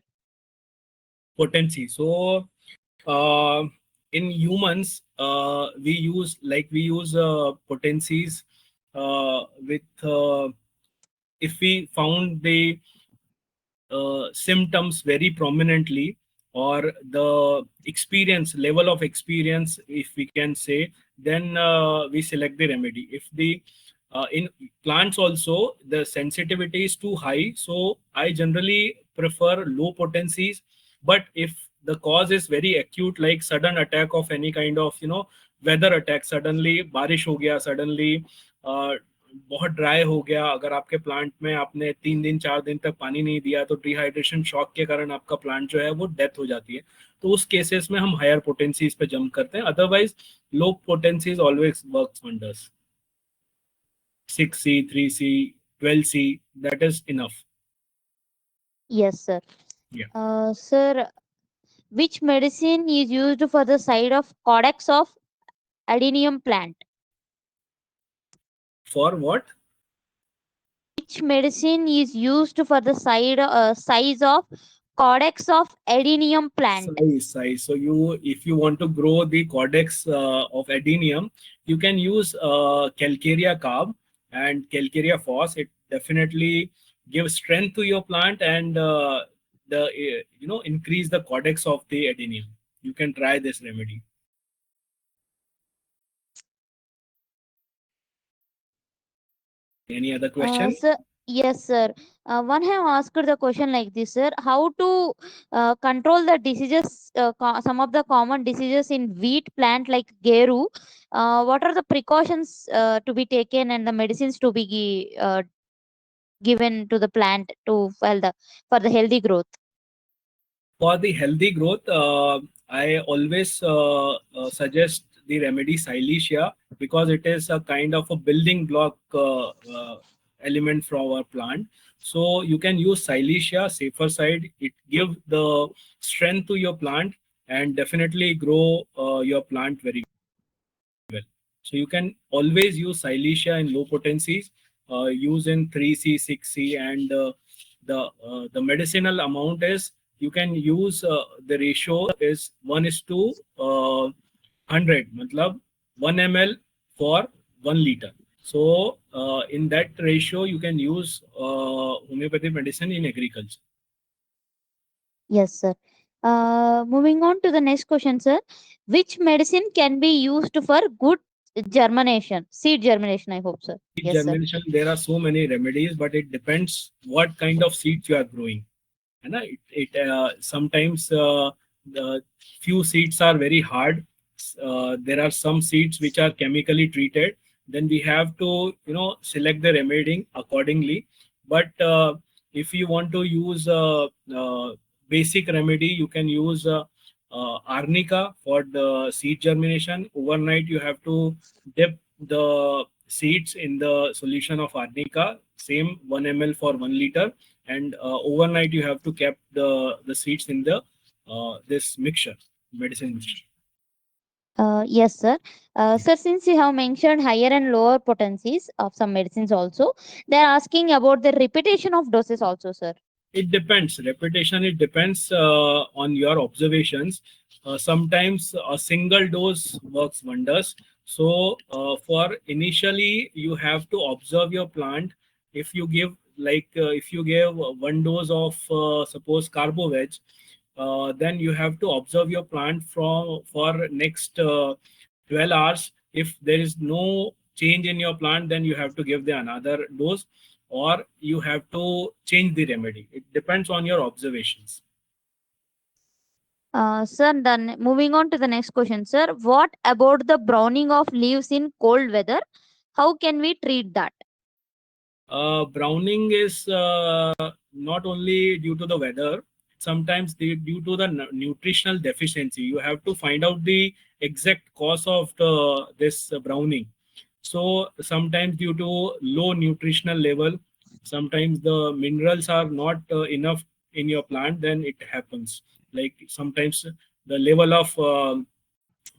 Potency. So in humans, we use potencies with if we found the symptoms very prominently, or the experience level of experience, if we can say, then we select the remedy. If the in plants also the sensitivity is too high, so I generally prefer low potencies. But if the cause is very acute, like sudden attack of any kind of weather attack, suddenly बारिश हो गया, suddenly बहुत dry हो गया, अगर आपके plant में आपने 3 दिन 4 दिन तक पानी नहीं दिया, तो डिहाइड्रेशन शॉक के कारण आपका प्लांट जो है वो डेथ हो जाती है. तो उस केसेस में हम हायर पोटेंसीज पे जंप करते हैं. Otherwise low potencies always works wonders. 6C 3C 12C, that is enough. Yes, sir. Yeah. Sir, which medicine is used for the side of codex of adenium plant? For what? Which medicine is used for the size of codex of adenium plant? Size. So if you want to grow the cortex of adenium, you can use Calcarea carb and Calcarea phos. It definitely gives strength to your plant and increase the cortex of the adenium. You can try this remedy. Any other question? Sir, yes, sir. One have asked the question like this, sir. How to control the diseases, some of the common diseases in wheat plant like geru? What are the precautions to be taken and the medicines to be given to the plant to for the healthy growth? For the healthy growth, I always suggest the remedy Silesia because it is a kind of a building block element for our plant. So you can use Silesia, safer side. It gives the strength to your plant and definitely grow your plant very well. So you can always use Silesia in low potencies, use in 3C, 6C, and the medicinal amount is you can use the ratio is 1 is to 100, matlab 1 ml for 1 liter. So in that ratio, you can use homeopathic medicine in agriculture. Yes, sir. Moving on to the next question, sir. Which medicine can be used for good germination, seed germination? I hope, sir. Seed Yes, sir. germination, there are so many remedies, but it depends what kind of seeds you are growing. है ना. Sometimes the few seeds are very hard. There are some seeds which are chemically treated. Then we have to select the remedy accordingly. But if you want to use basic remedy, you can use arnica for the seed germination. Overnight you have to dip the seeds in the solution of arnica, same 1 ml for 1 liter, and overnight you have to keep the seeds in the this mixture, medicine mixture. Yes, sir. Sir, since you have mentioned higher and lower potencies of some medicines also, they are asking about the repetition of doses also, sir. It depends. Repetition, it depends on your observations. Sometimes a single dose works wonders. So for initially, you have to observe your plant. If you give if you give 1 dose of suppose carbo veg, then you have to observe your plant for next 12 hours. If there is no change in your plant, then you have to give the another dose or you have to change the remedy. It depends on your observations. Sir, then moving on to the next question, sir. What about the browning of leaves in cold weather? How can we treat that? Browning is not only due to the weather, sometimes due to the nutritional deficiency. You have to find out the exact cause of this browning. So sometimes due to low nutritional level, sometimes the minerals are not enough in your plant, then it happens. Like sometimes the level of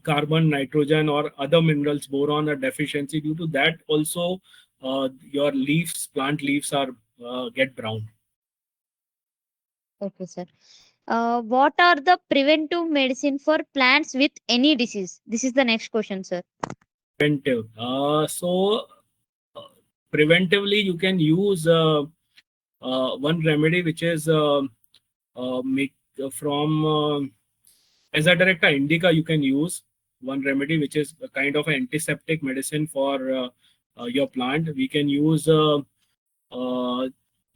carbon, nitrogen, or other minerals, boron, or deficiency. Due to that, also your leaves, plant leaves, are get brown. Okay, sir. What are the preventive medicine for plants with any disease? This is the next question, sir. Preventive. Uh, preventively, you can use one remedy which is make from as a director indica. You can use one remedy which is a kind of an antiseptic medicine for your plant. We can use uh,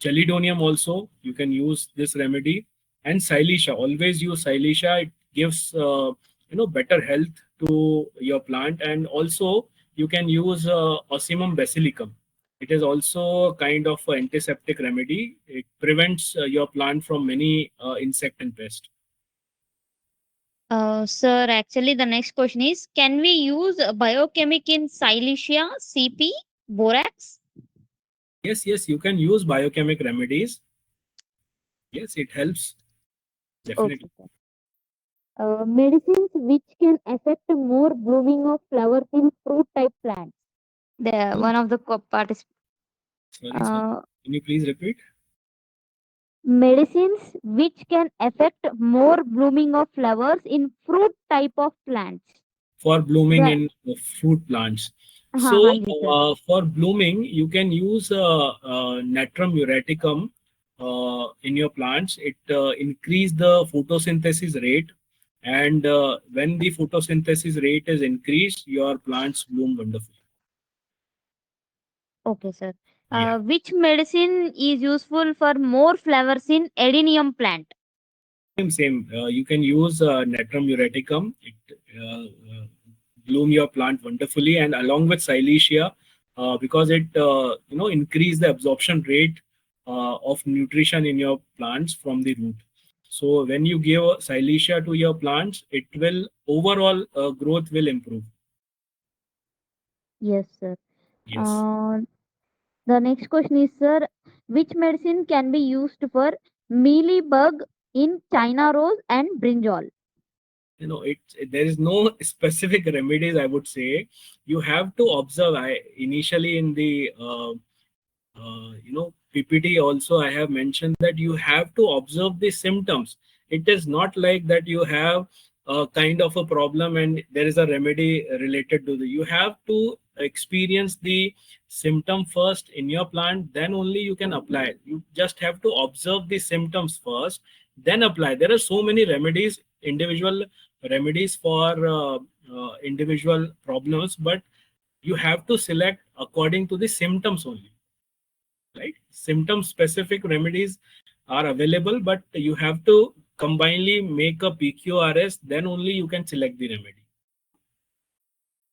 chelidonium also. You can use this remedy, and silesia. Always use silesia. It gives better health to your plant, and also you can use Ocimum basilicum. It is also a kind of antiseptic remedy. It prevents your plant from many insect and pest. Sir, actually, the next question is, can we use biochemic in Silesia, CP, borax? Yes, yes, you can use biochemic remedies. Yes, it helps definitely. Okay, sir. Medicines which can affect more blooming of flowers in fruit type plants. The Hmm. one of the participants. Sorry, sorry. Uh, Can you please repeat? Medicines which can affect more blooming of flowers in fruit type of plants. For blooming The in fruit plants. हाँ So हाँ जी sir. for blooming, you can use Natrum muraticum in your plants. It increase the photosynthesis rate, and when the photosynthesis rate is increased, your plants bloom wonderfully. Okay sir. Yeah. Which medicine is useful for more flowers in adenium plant? Same. You can use Natrum muraticum. It bloom your plant wonderfully, and along with Silesia, because it increase the absorption rate of nutrition in your plants from the root. So when you give Silesia to your plants, it will overall growth will improve. Yes sir. Yes. Uh, the next question is sir, which medicine can be used for mealybug in China rose and brinjal? There is no specific remedies, I would say. You have to observe. I initially in the PPT also I have mentioned that you have to observe the symptoms. It is not like that you have a kind of a problem and there is a remedy related to the. You have to experience the symptom first in your plant, then only you can apply it. You just have to observe the symptoms first, then apply. There are so many remedies, individual remedies for individual problems, but you have to select according to the symptoms only, right? Symptom specific remedies are available, but you have to combinedly make a PQRS, then only you can select the remedy.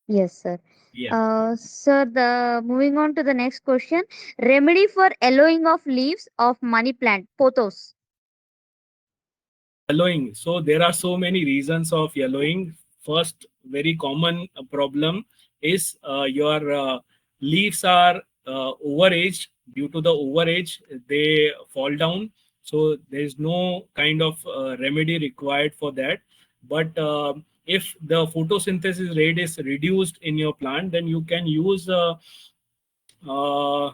Yes, sir. Yeah. Sir, the moving on to the next question. Remedy for yellowing of leaves of money plant, pothos. Yellowing. So there are so many reasons of yellowing. First, very common problem is your leaves are overaged. Due to the overage, they fall down. So there is no kind of remedy required for that. But if the photosynthesis rate is reduced in your plant, then you can use uh, the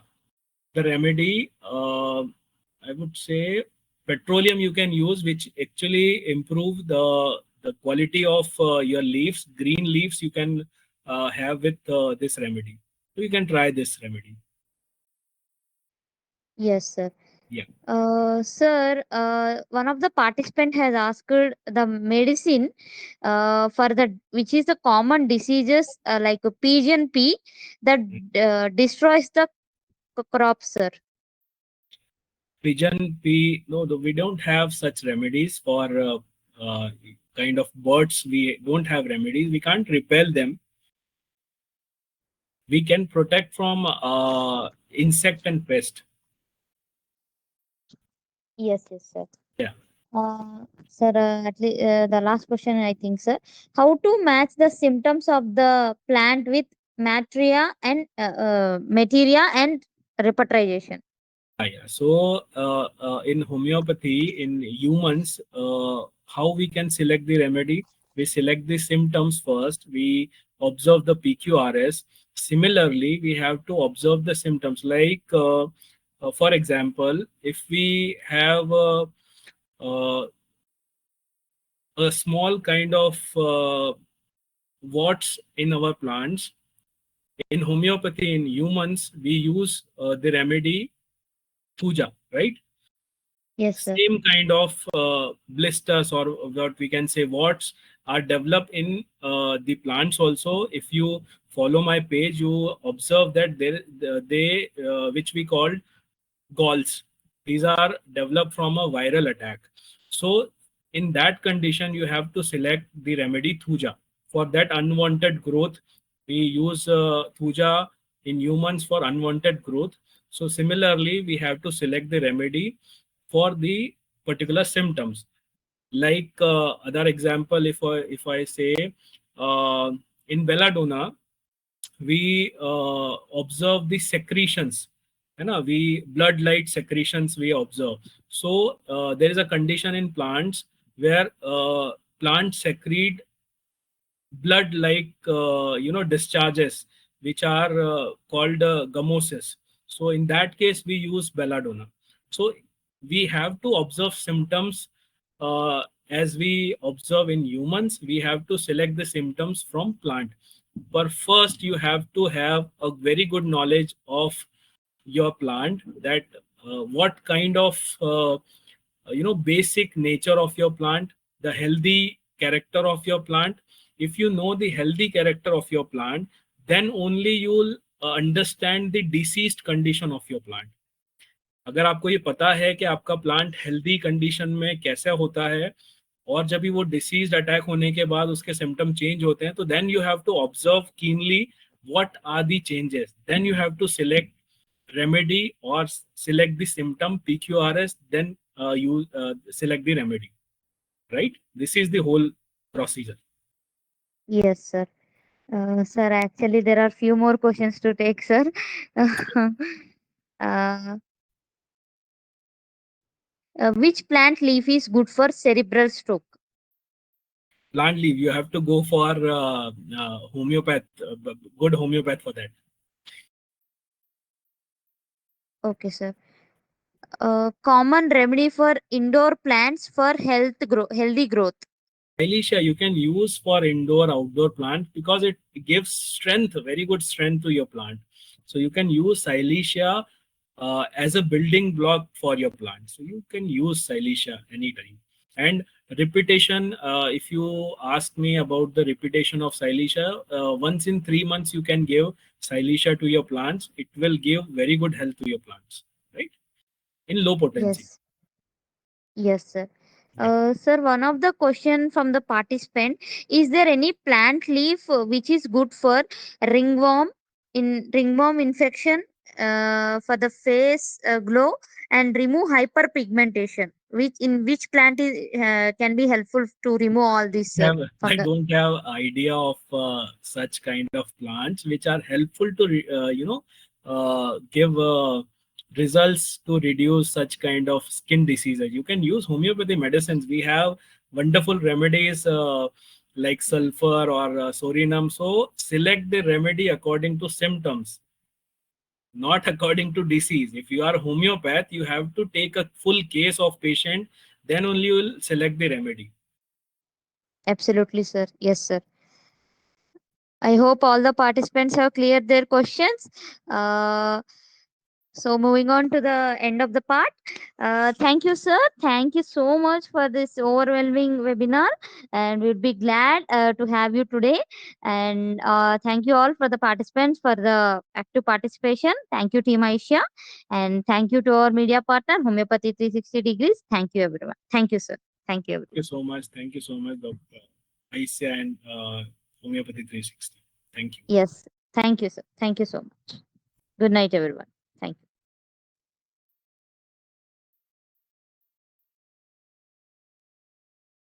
remedy. I would say petroleum you can use, which actually improve the quality of your leaves. Green leaves you can have with this remedy. So you can try this remedy. Yes, sir. Yeah. Sir, one of the participant has asked the medicine for the which is the common diseases like a pigeon pea that destroys the crops, sir. Pigeon pea. No, we don't have such remedies for uh, kind of birds. We don't have remedies. We can't repel them. We can protect from insect and pest. Yes, yes, sir. Yeah. Sir, at least the last question, I think, sir. How to match the symptoms of the plant with materia and repatriation? Yeah. So, in homeopathy, in humans, how we can select the remedy? We select the symptoms first. We observe the PQRS. Similarly, we have to observe the symptoms. Like, for example, if we have uh, a small kind of warts in our plants, in homeopathy, in humans, we use the remedy puja, right? Yes, sir. Same kind of blisters or what we can say warts are developed in the plants also. If you follow my page, you observe that they which we call galls. These are developed from a viral attack. So in that condition, you have to select the remedy thuja. For that unwanted growth, we use thuja in humans for unwanted growth. So similarly, we have to select the remedy for the particular symptoms. Like other example, if I say in belladonna, we observe the secretions we blood light secretions we observe. So there is a condition in plants where plants secrete blood like discharges which are called gummosis. So in that case we use belladonna. So we have to observe symptoms as we observe in humans. We have to select the symptoms from plant, but first you have to have a very good knowledge of your plant, that what kind of basic nature of your plant, the healthy character of your plant. If you know the healthy character of your plant, then only you'll understand the diseased condition of your plant. अगर आपको ये पता है कि आपका plant healthy condition में कैसे होता है, और जब भी वो डिसीज अटैक होने के बाद उसके सिम्टम चेंज होते हैं, तो then you have to observe keenly what are the changes, then you have to select remedy or select the symptom PQRS, then you select the remedy, right? This is the whole procedure. Yes, sir. Sir, actually there are few more questions to take, sir. uh, which plant leaf is good for cerebral stroke? Plant leaf, you have to go for homeopath, good homeopath for that. Okay, sir. Common remedy for indoor plants for healthy growth. Silesia you can use for indoor outdoor plant because it gives strength, very good strength to your plant. So you can use Silesia as a building block for your plant. So you can use Silesia anytime. And repetition, if you ask me about the repetition of Silesia, once in 3 months you can give Silesia to your plants. It will give very good health to your plants, right? In low potency. Yes. Yes, sir. Yeah. Sir, one of the question from the participant, is there any plant leaf which is good for ringworm ringworm infection, for the face glow and remove hyperpigmentation? Which plant is can be helpful to remove all this, sir, I from the. don't have idea of such kind of plants which are helpful to give results to reduce such kind of skin diseases. You can use homeopathy medicines. We have wonderful remedies like sulfur or sorinum. So select the remedy according to symptoms, not according to disease. If you are a homeopath, you have to take a full case of patient, then only you will select the remedy. Absolutely, sir. Yes, sir. I hope all the participants have cleared their questions. Uh, So moving on to the end of the part. Thank you, sir. Thank you so much for this overwhelming webinar, and we'll be glad to have you today. And thank you all for the participants for the active participation. Thank you, Team Aisha, and thank you to our media partner, Homeopathy 360 Degrees. Thank you, everyone. Thank you, sir. Thank you, everyone. Thank you so much. Thank you so much, Dr. Aisha and Homeopathy 360. Thank you. Yes, thank you, sir. Thank you so much. Good night, everyone.